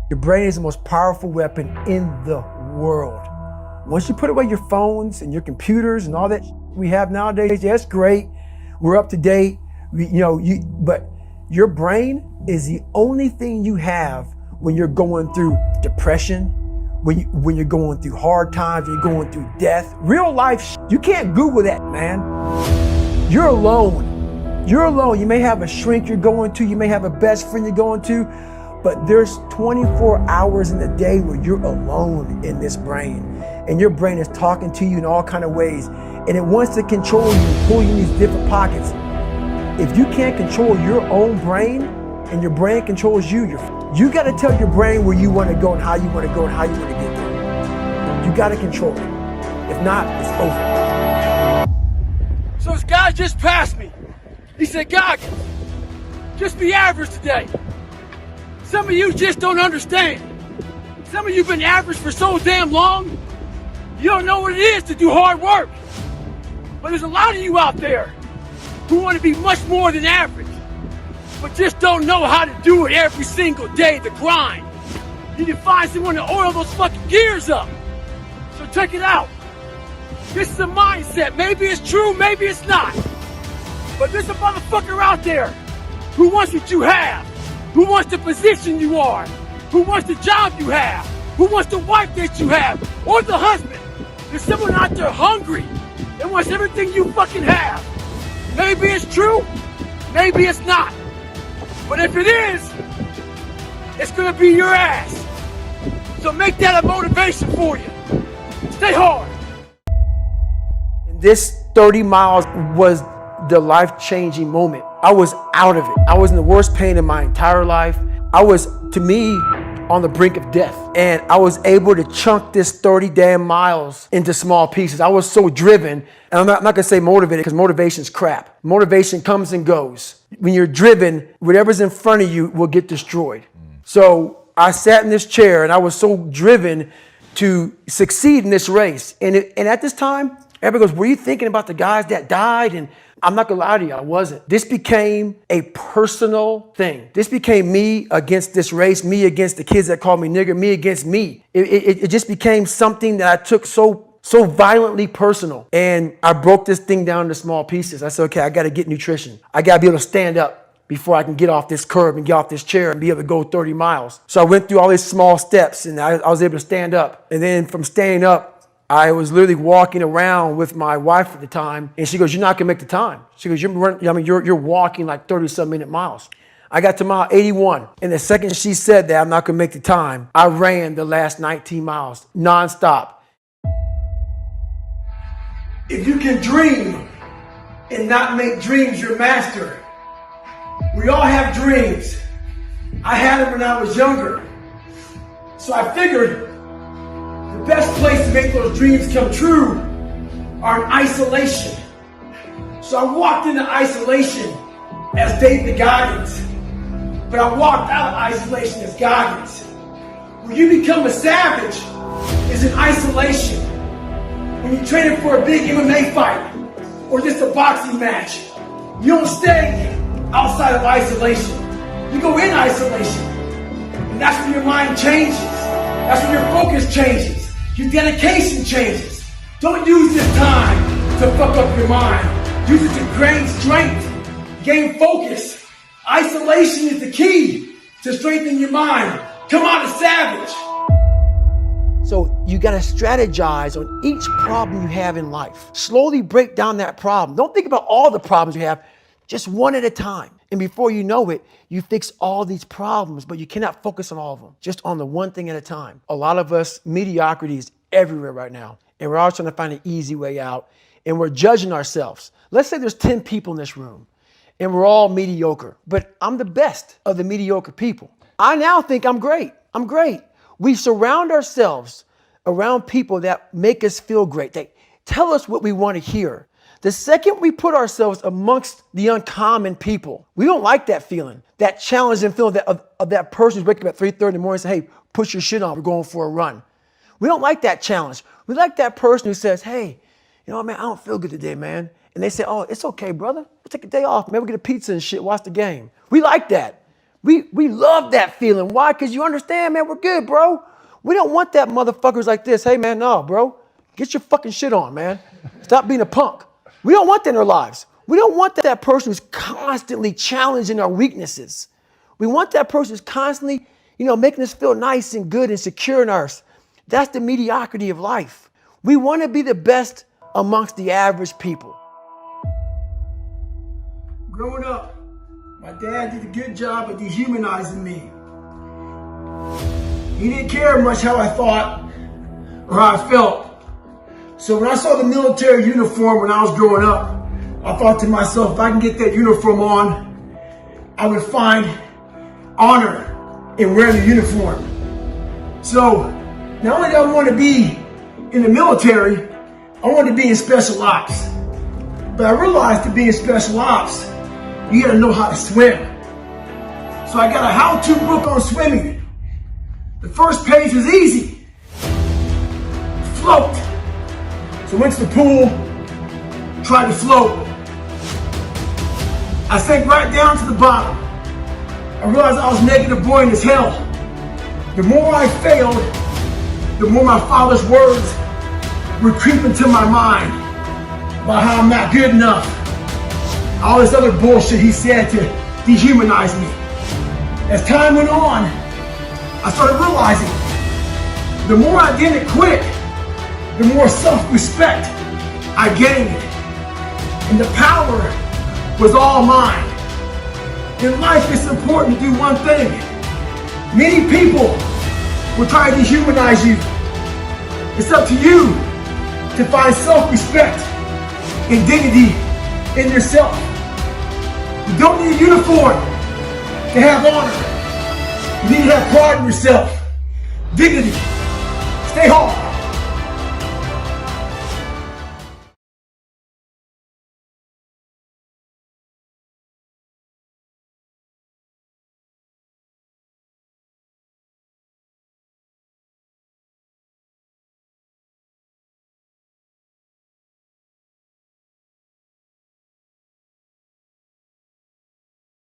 Your brain is the most powerful weapon in the world. Once you put away your phones and your computers and all that we have nowadays, yeah, it's great. We're up to date. But your brain is the only thing you have when you're going through depression, when you're going through hard times, when you're going through death. Real life, you can't Google that, man. You're alone. You're alone. You may have a shrink you're going to, you may have a best friend you're going to, but there's 24 hours in the day where you're alone in this brain. And your brain is talking to you in all kinds of ways. And it wants to control you, pull you in these different pockets. If you can't control your own brain and your brain controls you, you got to tell your brain where you want to go and how you want to go and how you want to get there. You got to control it. If not, it's over. So this guy just passed me. He said, Goggins, just be average today. Some of you just don't understand. Some of you have been average for so damn long, you don't know what it is to do hard work. But there's a lot of you out there who want to be much more than average, but just don't know how to do it every single day, the grind. You need to find someone to oil those fucking gears up. So check it out. This is a mindset. Maybe it's true, maybe it's not. But there's a motherfucker out there who wants what you have, who wants the position you are, who wants the job you have, who wants the wife that you have, or the husband. There's someone out there hungry that wants everything you fucking have. Maybe it's true, maybe it's not. But if it is, it's gonna be your ass. So make that a motivation for you. Stay hard. And this 30 miles was the life-changing moment. I was out of it. I was in the worst pain in my entire life. I was, to me, on the brink of death. And I was able to chunk this 30 damn miles into small pieces. I was so driven, and I'm not gonna say motivated because motivation's crap. Motivation comes and goes. When you're driven, whatever's in front of you will get destroyed. So I sat in this chair and I was so driven to succeed in this race. And at this time, everybody goes, were you thinking about the guys that died? And I'm not gonna lie to you, I wasn't. This became a personal thing. This became me against this race, me against the kids that called me nigger, me against me. It just became something that I took so violently personal. And I broke this thing down into small pieces. I said, okay, I gotta get nutrition. I gotta be able to stand up before I can get off this curb and get off this chair and be able to go 30 miles. So I went through all these small steps and I was able to stand up. And then from standing up, I was literally walking around with my wife at the time, and she goes, "You're not gonna make the time." She goes, "You're walking like 30-some minute miles." I got to mile 81, and the second she said that I'm not gonna make the time, I ran the last 19 miles nonstop. If you can dream and not make dreams your master, we all have dreams. I had them when I was younger, so I figured the best place to make those dreams come true are in isolation. So I walked into isolation as David Goggins, but I walked out of isolation as Goggins. When you become a savage is in isolation. When you're training for a big MMA fight or just a boxing match, you don't stay outside of isolation. You go in isolation. And that's when your mind changes. That's when your focus changes. Your dedication changes. Don't use this time to fuck up your mind. Use it to gain strength, gain focus. Isolation is the key to strengthen your mind. Come out as savage. So you gotta strategize on each problem you have in life. Slowly break down that problem. Don't think about all the problems you have, just one at a time. And before you know it, you fix all these problems, but you cannot focus on all of them, just on the one thing at a time. A lot of us, mediocrity is everywhere right now. And we're always trying to find an easy way out. And we're judging ourselves. Let's say there's 10 people in this room and we're all mediocre, but I'm the best of the mediocre people. I now think I'm great. I'm great. We surround ourselves around people that make us feel great. They tell us what we want to hear. The second we put ourselves amongst the uncommon people, we don't like that feeling, that challenging feeling of that person who's waking up at 3:30 in the morning and say, hey, put your shit on, we're going for a run. We don't like that challenge. We like that person who says, hey, you know what, man, I don't feel good today, man. And they say, oh, it's okay, brother. We'll take a day off. Maybe we'll get a pizza and shit, watch the game. We like that. We love that feeling. Why? Because you understand, man, we're good, bro. We don't want that motherfuckers like this. Hey, man, no, bro. Get your fucking shit on, man. Stop being a punk. We don't want that in our lives. We don't want that person who's constantly challenging our weaknesses. We want that person who's constantly, making us feel nice and good and secure in ours. That's the mediocrity of life. We want to be the best amongst the average people. Growing up, my dad did a good job of dehumanizing me. He didn't care much how I thought or how I felt. So when I saw the military uniform when I was growing up, I thought to myself, if I can get that uniform on, I would find honor in wearing the uniform. So not only did I want to be in the military, I wanted to be in special ops. But I realized to be in special ops, you gotta know how to swim. So I got a how-to book on swimming. The first page was easy. Float. So I went to the pool, tried to float. I sank right down to the bottom. I realized I was negative buoyant as hell. The more I failed, the more my father's words were creeping to my mind about how I'm not good enough. All this other bullshit he said to dehumanize me. As time went on, I started realizing the more I didn't quit, the more self-respect I gained. And the power was all mine. In life, it's important to do one thing. Many people will try to dehumanize you. It's up to you to find self-respect and dignity in yourself. You don't need a uniform to have honor. You need to have pride in yourself. Dignity. Stay hard.